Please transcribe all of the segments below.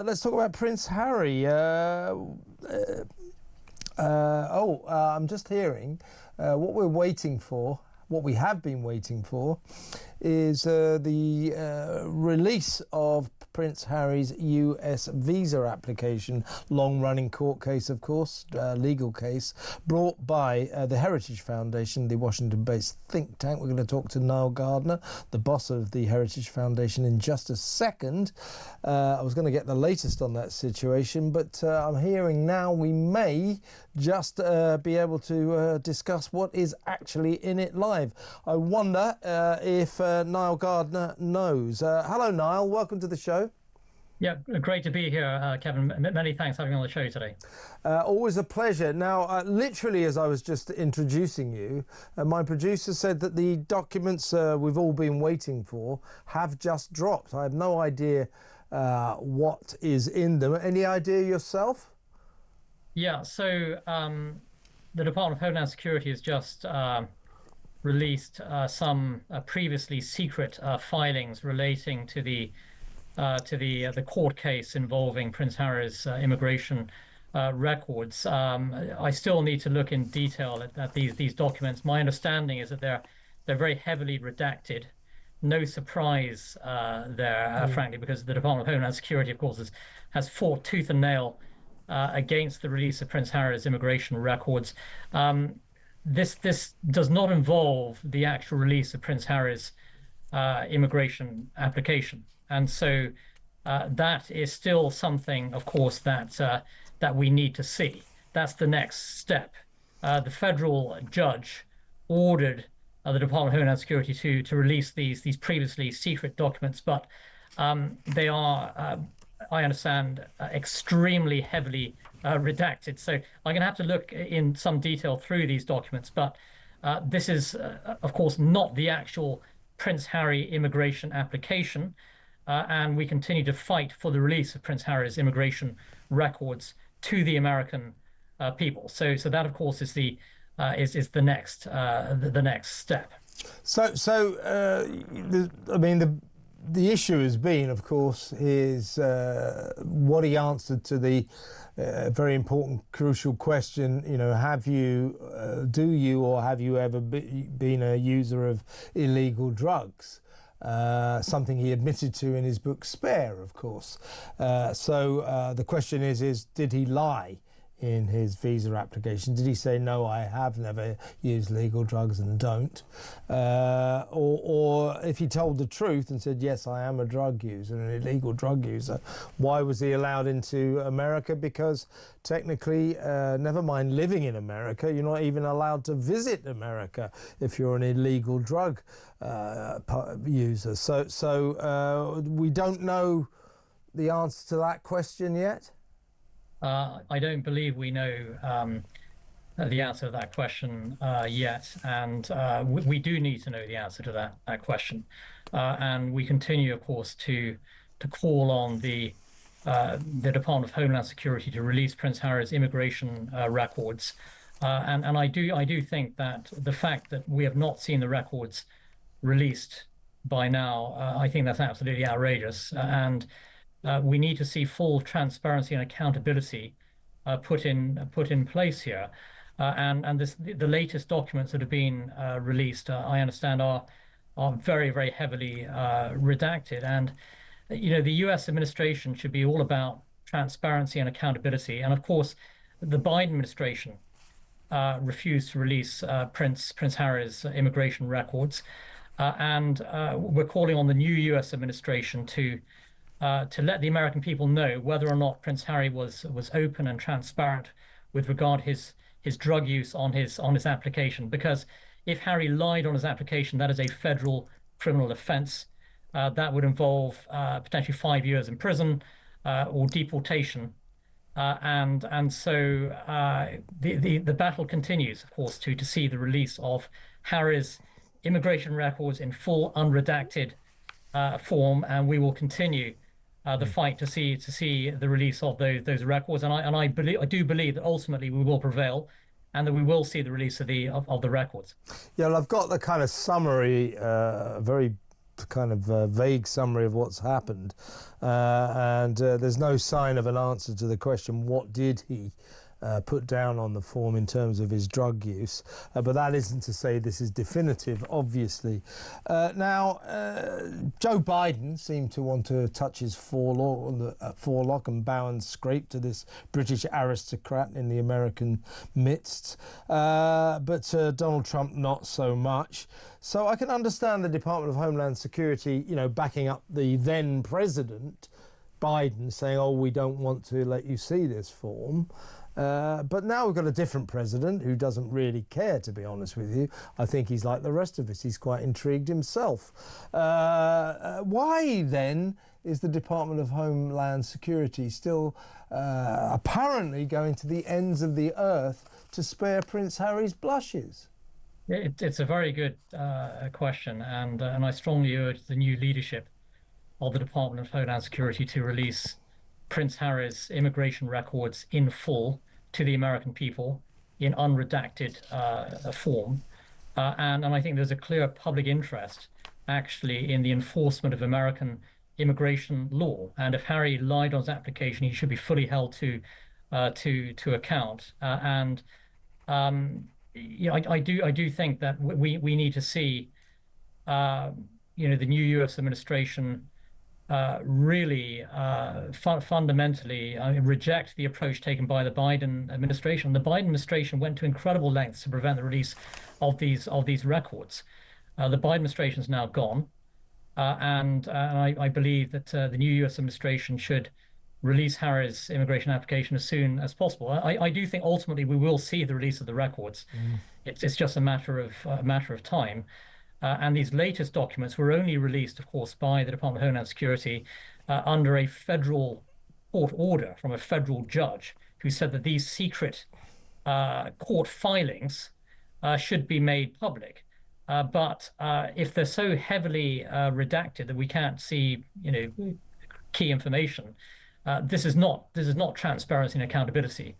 Let's talk about Prince Harry. I'm just hearing what we're waiting for, what we have been waiting for, is the release of Prince Harry's US visa application, long-running court case, of course, legal case, brought by the Heritage Foundation, the Washington-based think tank. We're going to talk to Niall Gardner, the boss of the Heritage Foundation, in just a second. I was going to get the latest on that situation, but I'm hearing now we may just be able to discuss what is actually in it live. I wonder if Niall Gardner knows. Hello, Niall. Welcome to the show. Yeah, great to be here, Kevin. Many thanks for having me on the show today. Always a pleasure. Now, literally, as I was just introducing you, my producer said that the documents we've all been waiting for have just dropped. I have no idea what is in them. Any idea yourself? Yeah, so the Department of Homeland Security has just released some previously secret filings relating to the court case involving Prince Harry's immigration records. I still need to look in detail at these documents. My understanding is that they're very heavily redacted. No surprise there, frankly, because the Department of Homeland Security, of course, has fought tooth and nail against the release of Prince Harry's immigration records. This does not involve the actual release of Prince Harry's immigration application. And so that is still something, of course, that we need to see. That's the next step. The federal judge ordered the Department of Homeland Security to release these previously secret documents, but they are, I understand, extremely heavily redacted. So I'm going to have to look in some detail through these documents, but this is, of course, not the actual Prince Harry immigration application. And we continue to fight for the release of Prince Harry's immigration records to the American people. So that, of course, is the next step. The issue has been, of course, is what he answered to the very important, crucial question. You know, do you or have you ever been a user of illegal drugs? Something he admitted to in his book Spare, of course. So the question is did he lie in his visa application? Did he say, no, I have never used legal drugs and don't? Or if he told the truth and said, yes, I am a drug user, an illegal drug user, why was he allowed into America? Because technically, never mind living in America, you're not even allowed to visit America if you're an illegal drug user. So we don't know the answer to that question yet. I don't believe we know the answer to that question yet, and we do need to know the answer to that question. And we continue, of course, to call on the Department of Homeland Security to release Prince Harry's immigration records. And I do think that the fact that we have not seen the records released by now, I think that's absolutely outrageous. And we need to see full transparency and accountability put in place here. And the latest documents that have been released, I understand, are very, very heavily redacted. And you know, the U.S. administration should be all about transparency and accountability. And of course, the Biden administration refused to release Prince Harry's immigration records, and we're calling on the new U.S. administration to let the American people know whether or not Prince Harry was open and transparent with regard his drug use on his application. Because if Harry lied on his application, that is a federal criminal offense. That would involve potentially 5 years in prison or deportation. And so the battle continues, of course, to see the release of Harry's immigration records in full unredacted form, and we will continue the fight to see the release of those records. And I do believe that ultimately we will prevail, and that we will see the release of the records. Yeah, well, I've got the kind of summary, very kind of vague summary of what's happened, and there's no sign of an answer to the question, what did he put down on the form in terms of his drug use, but that isn't to say this is definitive, obviously. Now, Joe Biden seemed to want to touch his forelock and bow and scrape to this British aristocrat in the American midst, but Donald Trump not so much. So I can understand the Department of Homeland Security, you know, backing up the then president, Biden, saying, oh, we don't want to let you see this form. But now we've got a different president who doesn't really care, to be honest with you. I think he's like the rest of us. He's quite intrigued himself. Why, then, is the Department of Homeland Security still apparently going to the ends of the earth to spare Prince Harry's blushes? It's a very good question, and I strongly urge the new leadership of the Department of Homeland Security to release Prince Harry's immigration records in full to the American people in unredacted form. And I think there's a clear public interest actually in the enforcement of American immigration law. And if Harry lied on his application, he should be fully held to account. You know, I do think that we need to see you know, the new U.S. administration really fundamentally reject the approach taken by the Biden administration. The Biden administration went to incredible lengths to prevent the release of these records. The Biden administration is now gone, and I believe that the new U.S. administration should release Harry's immigration application as soon as possible. I do think ultimately we will see the release of the records. It's just a matter of time. And these latest documents were only released, of course, by the Department of Homeland Security under a federal court order from a federal judge who said that these secret court filings should be made public. But if they're so heavily redacted that we can't see, you know, key information, this is not transparency and accountability.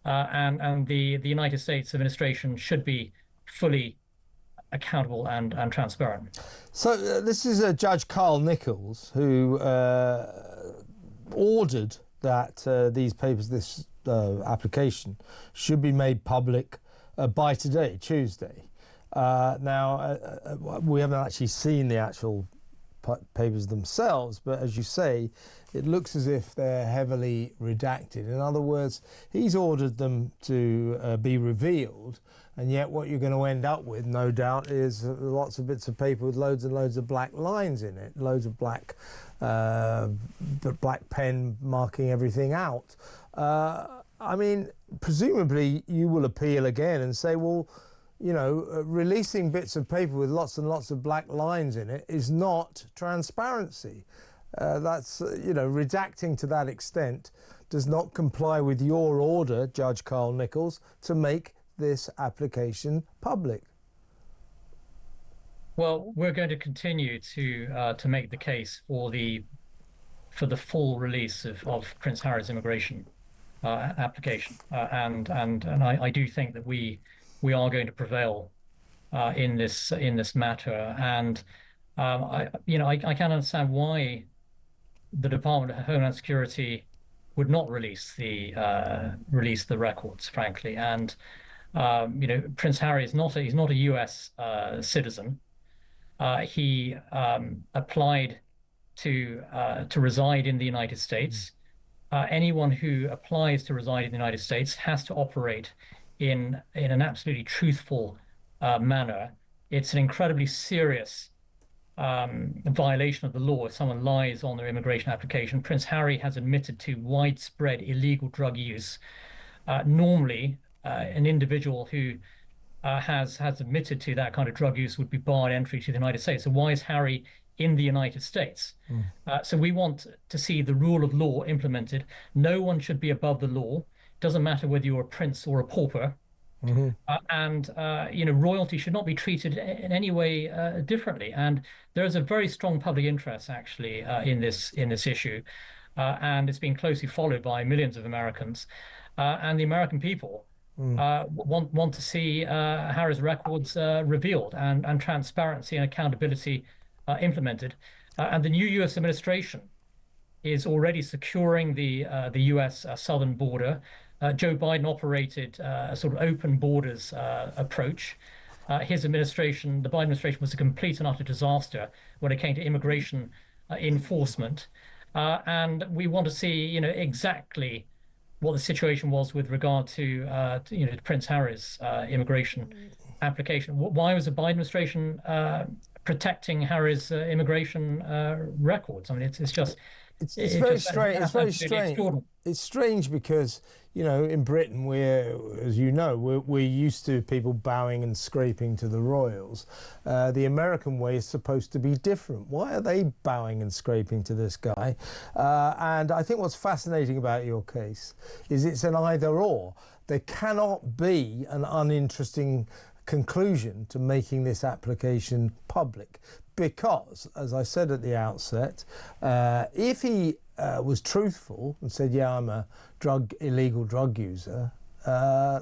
And the United States administration should be fully accountable and transparent. So this is Judge Carl Nichols who ordered that these papers, this application, should be made public by today, Tuesday. Now, we haven't actually seen the actual papers themselves, but as you say, it looks as if they're heavily redacted. In other words, he's ordered them to be revealed, and yet what you're going to end up with, no doubt, is lots of bits of paper with loads and loads of black lines in it, loads of black pen marking everything out. I mean, presumably you will appeal again and say, well, you know, releasing bits of paper with lots and lots of black lines in it is not transparency. That's, you know, redacting to that extent does not comply with your order, Judge Carl Nichols, to make this application public. Well, we're going to continue to make the case for the full release of Prince Harry's immigration application, and I do think that we are going to prevail in this matter. And I can't understand why the Department of Homeland Security would not release the records, frankly. And you know, Prince Harry is not he's not a U.S. citizen. He applied to reside in the United States. Anyone who applies to reside in the United States has to operate in an absolutely truthful manner. It's an incredibly serious violation of the law if someone lies on their immigration application. Prince Harry has admitted to widespread illegal drug use. Normally, an individual who has admitted to that kind of drug use would be barred entry to the United States. So why is Harry in the United States? So we want to see the rule of law implemented. No one should be above the law. It doesn't matter whether you're a prince or a pauper. And you know, royalty should not be treated in any way differently. And there's a very strong public interest actually in this issue, and it's been closely followed by millions of Americans. And the American people want to see Harry's records revealed, and transparency and accountability implemented, and the new U.S. administration is already securing the U.S. Southern border. Joe Biden operated a sort of open borders approach. His administration, the Biden administration, was a complete and utter disaster when it came to immigration enforcement. And we want to see, exactly what the situation was with regard to Prince Harry's immigration application. Why was the Biden administration protecting Harry's immigration records? I mean, it's just it's very strange. It's very strange. Extraordinary. It's strange because, in Britain, we're used to people bowing and scraping to the royals. The American way is supposed to be different. Why are they bowing and scraping to this guy? And I think what's fascinating about your case is it's an either or. There cannot be an uninteresting conclusion to making this application public, because, as I said at the outset, if he was truthful and said, yeah, I'm a illegal drug user,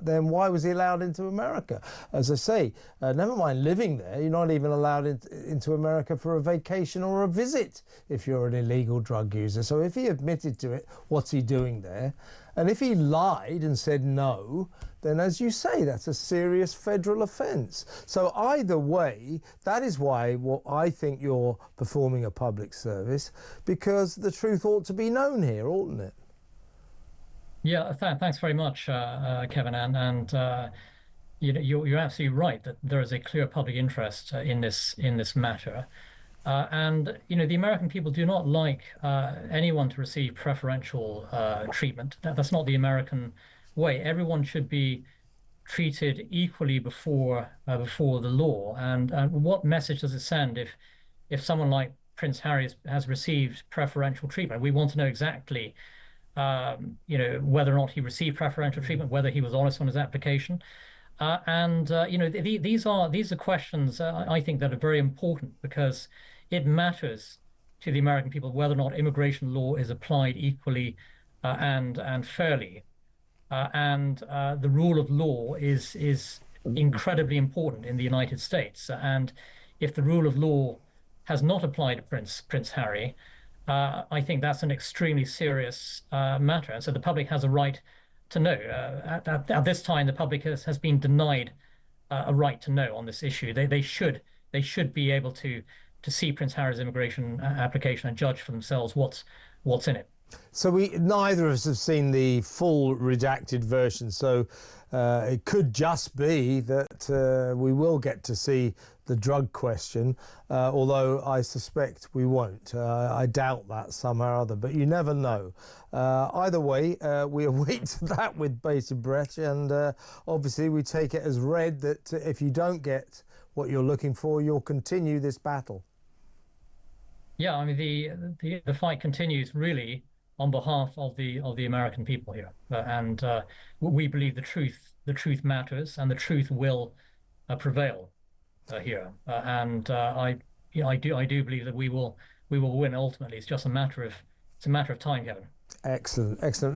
then why was he allowed into America? As I say, never mind living there, you're not even allowed into America for a vacation or a visit if you're an illegal drug user. So if he admitted to it, what's he doing there? And if he lied and said no, then, as you say, that's a serious federal offence. So either way, that is why I think you're performing a public service, because the truth ought to be known here, oughtn't it? Yeah, thanks very much, Kevin. And you're absolutely right that there is a clear public interest in this matter. And the American people do not like anyone to receive preferential treatment. That's not the American way. Everyone should be treated equally before the law. And what message does it send if someone like Prince Harry has received preferential treatment? We want to know exactly whether or not he received preferential treatment, whether he was honest on his application. These are questions I think that are very important, because it matters to the American people whether or not immigration law is applied equally and fairly. The rule of law is incredibly important in the United States. And if the rule of law has not applied to Prince Harry, I think that's an extremely serious matter. And so the public has a right to know. At this time, the public has been denied a right to know on this issue. They should be able to see Prince Harry's immigration application and judge for themselves what's in it. So neither of us have seen the full redacted version, so it could just be that we will get to see the drug question, although I suspect we won't. I doubt that somehow or other, but you never know. Either way, we await that with bated breath, and obviously we take it as read that if you don't get what you're looking for, you'll continue this battle. Yeah, I mean the fight continues really on behalf of the American people here, and we believe the truth matters, and the truth will prevail here. I do believe that we will win ultimately. It's just a matter of time, Kevin. Excellent.